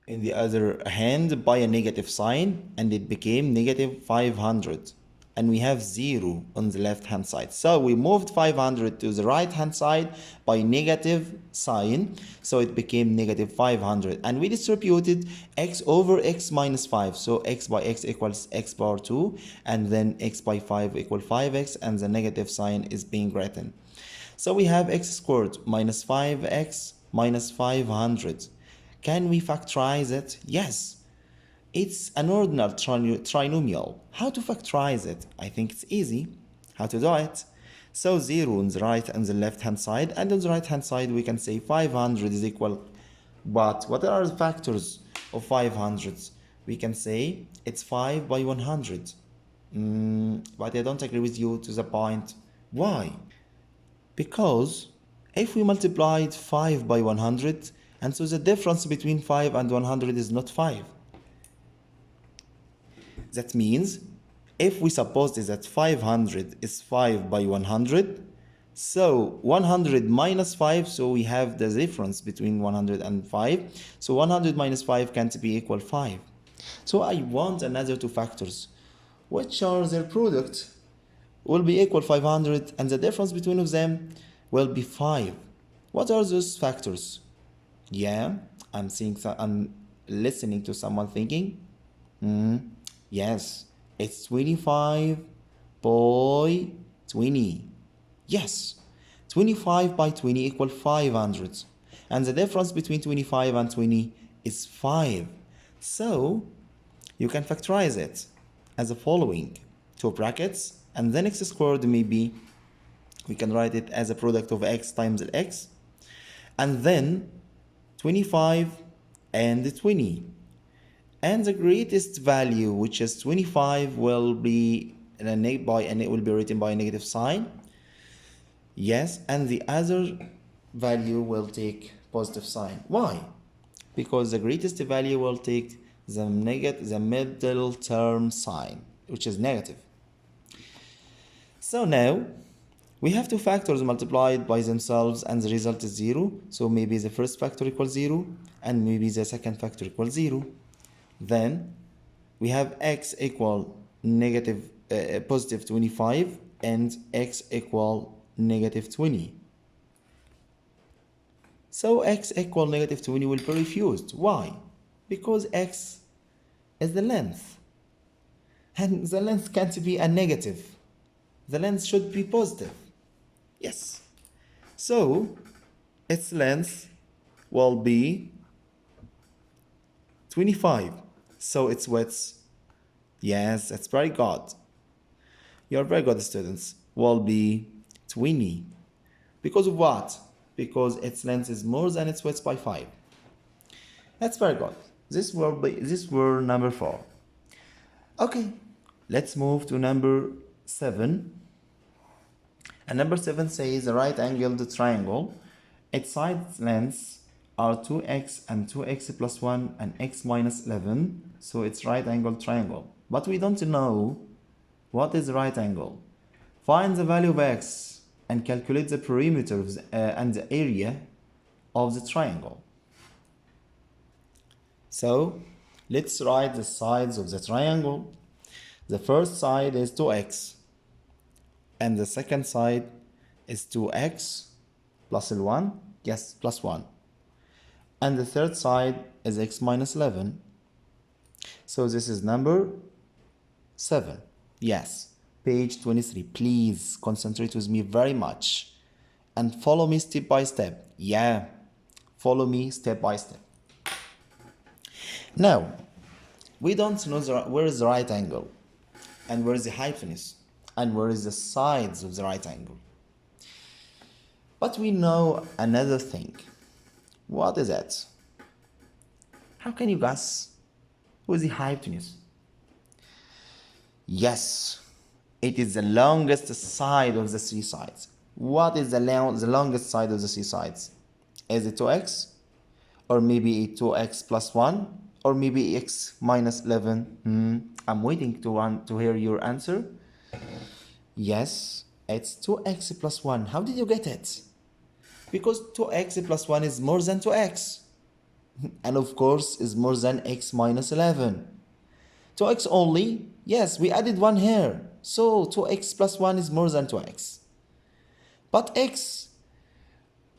in the other hand by a negative sign, and it became negative 500. And we have 0 on the left hand side. So we moved 500 to the right hand side by negative sign, so it became negative 500. And we distributed x over x minus 5. So x by x equals x power 2, and then x by 5 equal 5x, and the negative sign is being written. So we have x squared minus 5x minus 500. Can we factorize it? Yes. It's an ordinal trinomial. How to factorize it? I think it's easy. How to do it? So 0 on the right and the left hand side, and on the right hand side we can say 500 is equal, but what are the factors of 500? We can say it's 5 by 100. But I don't agree with you to the point. Why? Because if we multiplied 5 by 100, and so the difference between 5 and 100 is not 5. That means if we suppose that 500 is 5 by 100, so 100 minus 5, so we have the difference between 100 and 5. So 100 minus 5 can't be equal 5. So I want another two factors, which are their product will be equal 500, and the difference between of them will be 5. What are those factors? Yeah, I'm listening to someone thinking. Yes, it's 25 by 20. Yes, 25 by 20 equal 500. And the difference between 25 and 20 is 5. So you can factorize it as the following. Two brackets, and then x squared, maybe we can write it as a product of x times x. And then 25 and 20. And the greatest value, which is 25, will be written by a negative sign. Yes, and the other value will take positive sign. Why? Because the greatest value will take the middle term sign, which is negative. So now we have two factors multiplied by themselves, and the result is 0. So maybe the first factor equals 0, and maybe the second factor equals 0. Then we have x equal positive 25 and x equal negative 20. So x equal negative 20 will be refused. Why? Because x is the length, and the length can't be a negative. The length should be positive. Yes. So its length will be 25. So its width, yes, that's very good. You're very good students, will be 20. Because of what? Because its length is more than its width by 5. That's very good. This were number 4. Okay, let's move to number 7. And number 7 says a right angled triangle. Its side lengths are 2x and 2x plus 1 and x minus 11. So it's right angled triangle. But we don't know what is right angle. Find the value of x and calculate the perimeter and the area of the triangle. So let's write the sides of the triangle. The first side is 2x, and the second side is 2x plus 1, yes, plus 1. And the third side is x minus 11. So this is number 7. Yes, page 23. Please concentrate with me very much and follow me step by step. Yeah, follow me step by step. Now, we don't know where is the right angle, and where is the hypotenuse, and where is the sides of the right angle. But we know another thing. What is it? How can you guess who is the hypotenuse? Yes, it is the longest side of the three sides. What is the longest side of the three sides? Is it 2x? Or maybe 2x plus 1? Or maybe x minus 11? I'm waiting to hear your answer. Yes, it's 2x plus 1. How did you get it? Because 2x plus 1 is more than 2x. and of course is more than x minus 11. 2x only? Yes, we added 1 here. So 2x plus 1 is more than 2x. But x,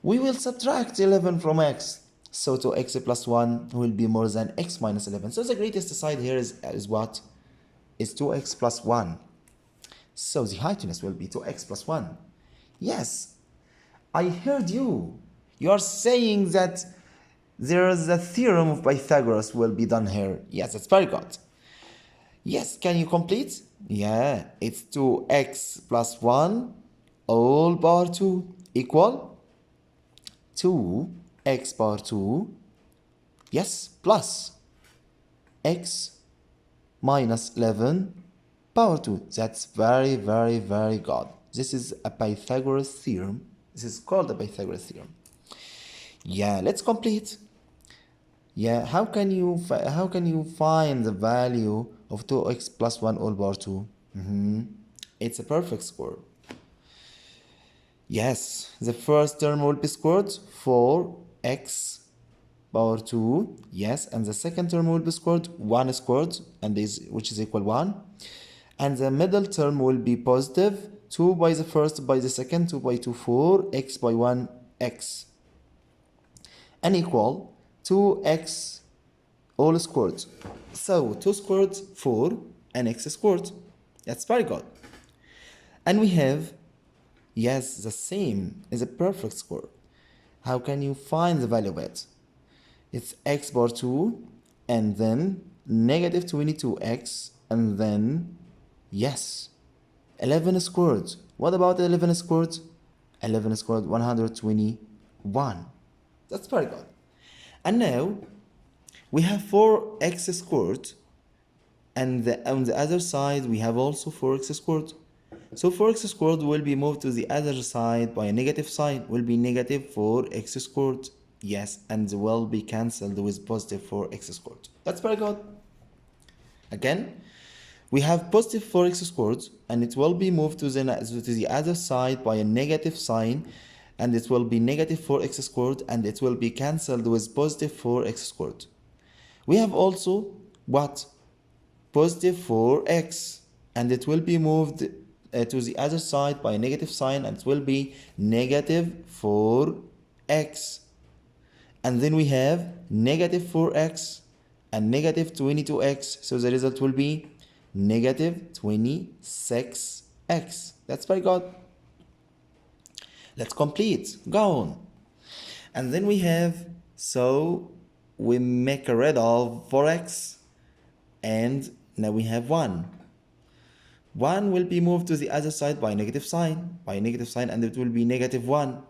we will subtract 11 from x. So 2x plus 1 will be more than x minus 11. So the greatest side here is what? Is 2x plus 1. So the hypotenuse will be 2x plus 1. Yes, I heard you. You are saying that there is a theorem of Pythagoras will be done here. Yes, that's very good. Yes, can you complete? Yeah, it's 2x plus 1 all power 2 equal 2x power 2, yes, plus x minus 11 power 2. That's very, very, very good. This is a Pythagoras theorem. This is called the Pythagoras theorem. Yeah, let's complete. Yeah, how can you find the value of 2x plus 1 all power 2? It's a perfect square. Yes, the first term will be squared 4x power 2. Yes, and the second term will be squared 1 squared, and which is equal 1. And the middle term will be positive 2 by the first, by the second, 2 by 2, 4, x by 1, x. And equal 2x all squared. So 2 squared 4 and x squared. That's very good. And we have, yes, the same is a perfect square. How can you find the value of it? It's x power 2 and then negative 22x and then, yes, 11 squared. What about 11 squared? 11 squared, 121. That's very good. And now we have 4x squared, and on the other side we have also 4x squared. So 4x squared will be moved to the other side by a negative sign, will be negative 4x squared. Yes, and will be cancelled with positive 4x squared. That's very good. Again, we have positive 4x squared, and it will be moved to the other side by a negative sign, and it will be negative 4x squared, and it will be cancelled with positive 4x squared. We have also what? Positive 4x, and it will be moved to the other side by a negative sign, and it will be negative 4x. And then we have negative 4x and negative 22x, so the result will be negative 26x. That's very good. Let's complete. Go on. And then we have, so we make a rid of 4x, and now we have 1. 1 will be moved to the other side by a negative sign, and it will be negative 1.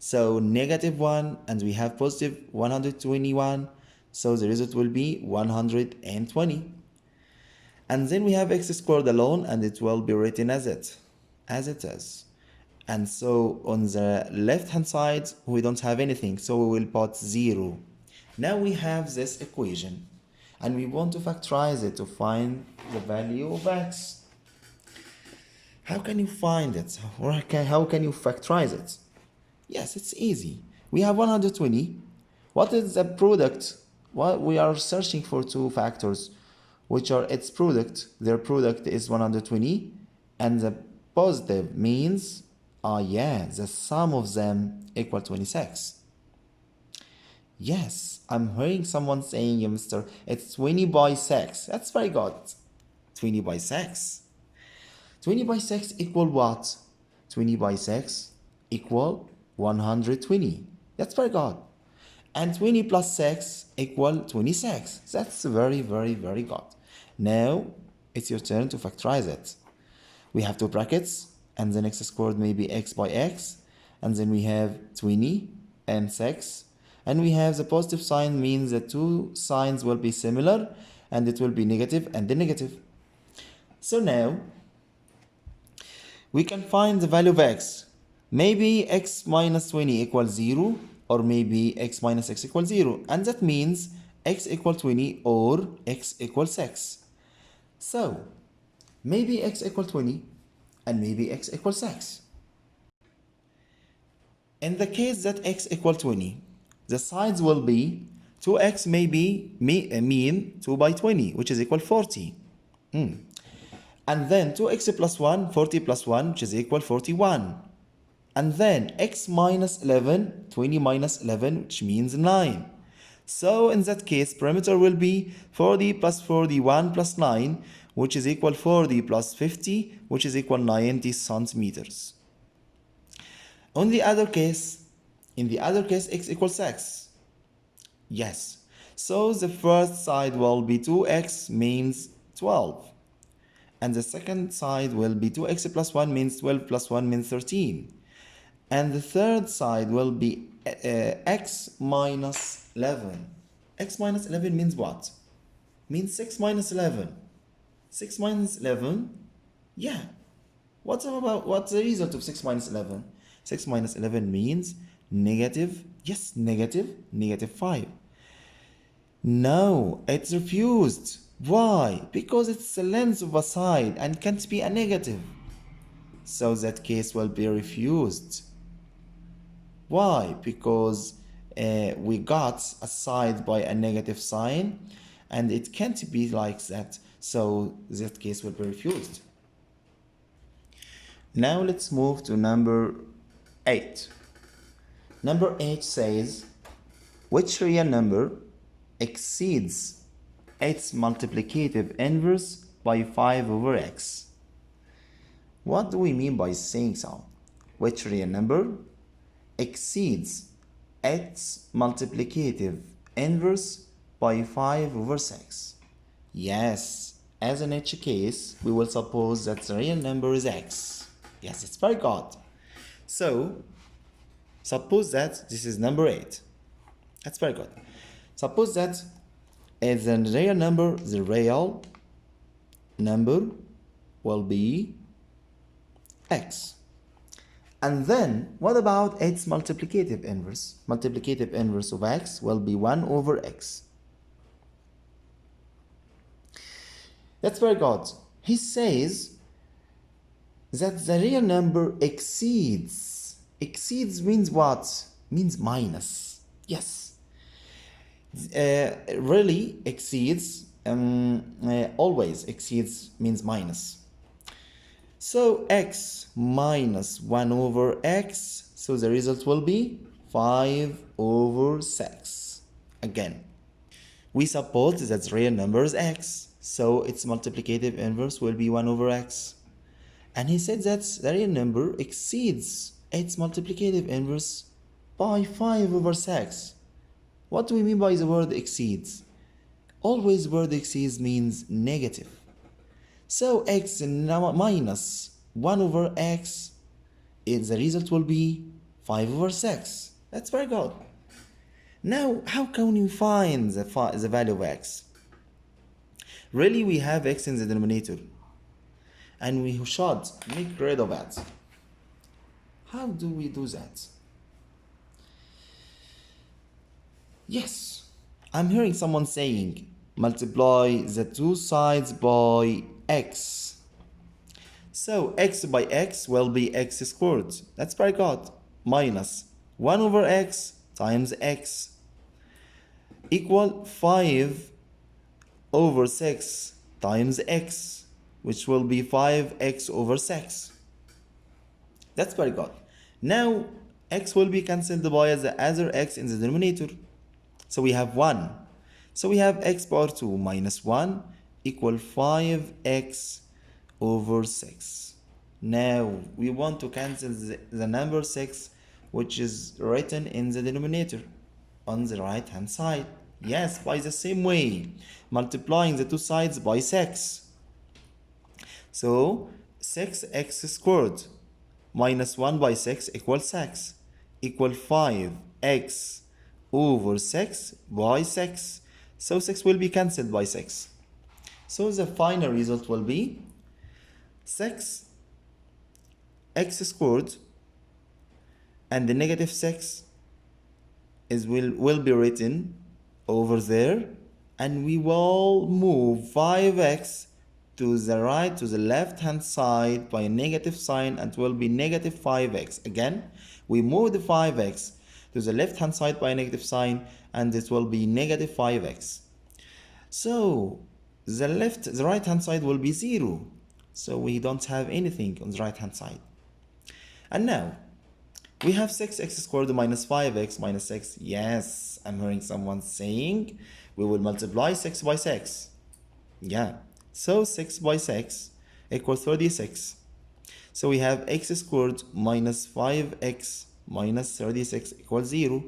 So negative 1, and we have positive 121, so the result will be 120. And then we have x squared alone, and it will be written as it is. And so on the left hand side we don't have anything, so we will put 0. Now we have this equation, and we want to factorize it to find the value of x. How can you find it? Or how can you factorize it? Yes, it's easy. We have 120. What is the product? Well, we are searching for two factors, which are its product. Their product is 120, and the positive means, the sum of them equal 26. Yes, I'm hearing someone saying, Mr. It's 20 by 6. That's very good. 20 by 6. 20 by 6 equal what? 20 by 6 equal 120. That's very good. And 20 plus 6 equal 26. That's very, very, very good. Now it's your turn to factorize it. We have two brackets, and then x squared may be x by x, and then we have 20 and 6, and we have the positive sign, means the two signs will be similar, and it will be negative and then negative. So now we can find the value of x. Maybe x minus 20 equals 0, or maybe x minus x equals 0, and that means x equals 20 or x equals 6. So maybe x equals 20 and maybe x equals 6. In the case that x equals 20, the sides will be 2x may be mean 2 by 20, which is equal 40. And then 2x plus 1, 40 plus 1, which is equal 41. And then x minus 11, 20 minus 11, which means 9. So in that case, perimeter will be 40 plus 41 plus 9, which is equal 40 plus 50, which is equal 90 centimeters. In the other case, x equals x. Yes. So the first side will be 2x means 12. And the second side will be 2x plus 1 means 12 plus 1 means 13. And the third side will be x minus 11. X minus 11 means what? Means 6 minus 11. 6 minus 11? Yeah. What's the result of 6 minus 11? 6 minus 11 means negative, yes, negative 5. No, it's refused. Why? Because it's the length of a side and can't be a negative. So that case will be refused. Why? Because we got a side by a negative sign and it can't be like that. So that case will be refused. Now let's move to number 8. Number 8 says, which real number exceeds its multiplicative inverse by 5 over x? What do we mean by saying so? Which real number exceeds its multiplicative inverse by 5 over 6? Yes, as in each case, we will suppose that the real number is x. Yes, it's very good. So, suppose that this is number 8. That's very good. Suppose that the real number will be x. And then, what about its multiplicative inverse? Multiplicative inverse of x will be 1 over x. That's very good. He says that the real number exceeds. Exceeds means what? Means minus. Yes. Really exceeds, always exceeds means minus. So x minus 1 over x, so the result will be 5 over 6. Again, we suppose that the real number is x, so its multiplicative inverse will be 1 over x. And he said that the real number exceeds its multiplicative inverse by 5 over 6. What do we mean by the word exceeds? Always word exceeds means negative. So x minus 1 over x, the result will be 5 over 6. That's very good. Now, how can we find the value of x? Really, we have x in the denominator. And we should make rid of it. How do we do that? Yes, I'm hearing someone saying, multiply the two sides by x. So x by x will be x squared. That's very good. Minus 1 over x times x equal 5 over 6 times x, which will be 5x over 6. That's very good. Now x will be cancelled by the other x in the denominator. So we have 1. So we have x power 2 minus 1 equal 5x over 6. Now we want to cancel the number 6, which is written in the denominator on the right hand side. Yes, by the same way, multiplying the two sides by 6. So 6x squared minus 1 by 6 equals 6 equal 5x over 6 by 6. So 6 will be cancelled by 6. So the final result will be 6x squared, and the negative 6 will be written over there, and we will move 5x to the right, to the left hand side by a negative sign, and it will be negative 5x. Again, we move the 5x to the left hand side by a negative sign, and it will be negative 5x. So the right hand side will be 0. So we don't have anything on the right hand side. And now we have 6x squared minus 5x minus 6. Yes, I'm hearing someone saying we will multiply 6 by 6. Yeah, so 6 by 6 equals 36. So we have x squared minus 5x minus 36 equals 0.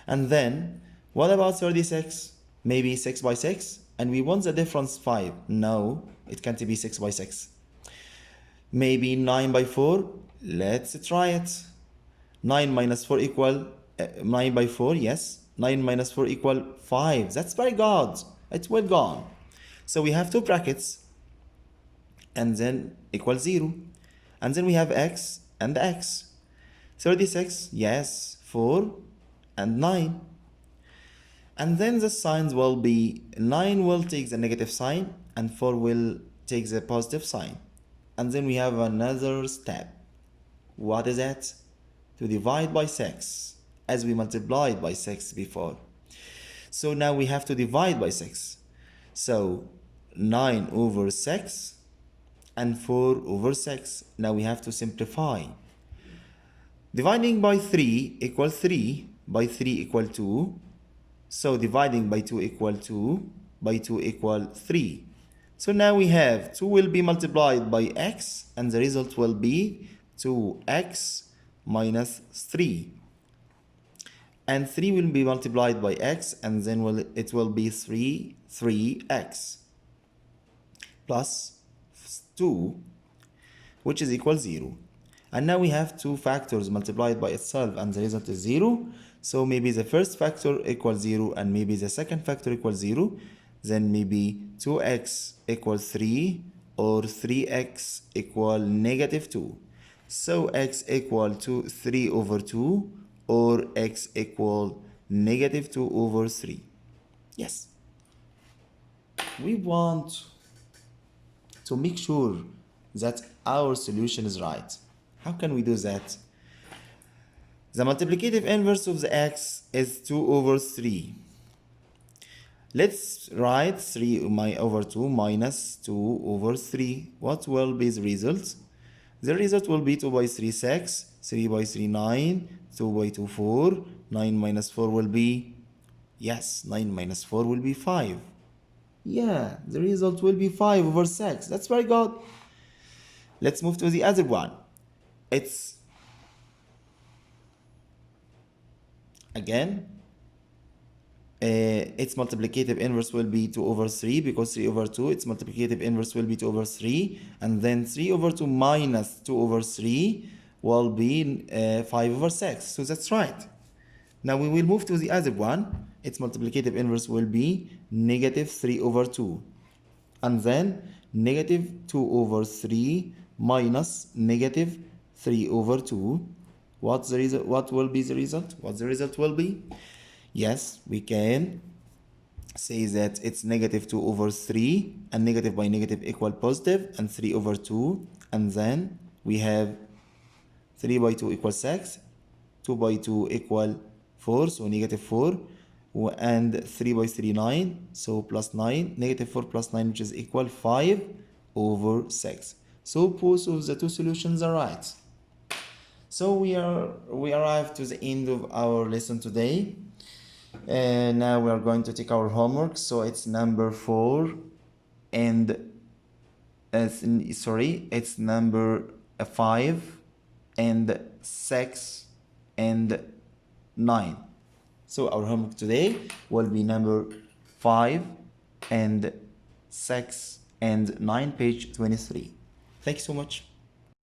And then, what about 36? Maybe 6 by 6? And we want the difference 5. No, it can't be 6 by 6. Maybe 9 by 4? Let's try it. 9 minus 4 equal 9 by 4, yes. 9 minus 4 equal 5. That's very good. It's well gone. So we have two brackets and then equal 0. And then we have x and x. 36, yes, 4 and 9. And then the signs will be 9 will take the negative sign and 4 will take the positive sign. And then we have another step. What is it? To divide by 6, as we multiplied by 6 before. So now we have to divide by 6. So 9 over 6 and 4 over 6. Now we have to simplify. Dividing by 3 equal 3, by 3 equal 2. So dividing by 2 equal 2, by 2 equal 3. So now we have 2 will be multiplied by x, and the result will be 2x minus 3. And 3 will be multiplied by x, and then it will be 3x plus 2, which is equal 0. And now we have two factors multiplied by itself, and the result is 0. So maybe the first factor equals 0, and maybe the second factor equals 0. Then maybe 2x equals 3, or 3x equal negative 2. So x equal to 3 over 2, or x equal negative 2 over 3. Yes. We want to make sure that our solution is right. How can we do that? The multiplicative inverse of the x is 2 over 3. Let's write 3 over 2 minus 2 over 3. What will be the result? The result will be 2 by 3, 6, 3 by 3, 9, 2 by 2, 4, 9 minus 4 will be, yes, 9 minus 4 will be 5. Yeah, the result will be 5 over 6. That's very good. Let's move to the other one. It's, again, its multiplicative inverse will be 2 over 3, because 3 over 2, its multiplicative inverse will be 2 over 3, and then 3 over 2 minus 2 over 3 will be 5 over 6. So that's right. Now we will move to the other one. Its multiplicative inverse will be negative 3 over 2, and then negative 2 over 3 minus negative 3 over 2. What's the result? What will be the result? What the result will be? Yes, we can say that it's negative 2 over 3, and negative by negative equal positive, and 3 over 2, and then we have 3 by 2 equals 6, 2 by 2 equal 4, so negative 4, and 3 by 3, 9, so plus 9, negative 4 plus 9, which is equal 5 over 6. So both of the two solutions are right. So we arrived to the end of our lesson today. And now we are going to take our homework. So it's number 4 and it's number 5 and 6 and 9. So our homework today will be number 5 and 6 and 9, page 23. Thank you so much.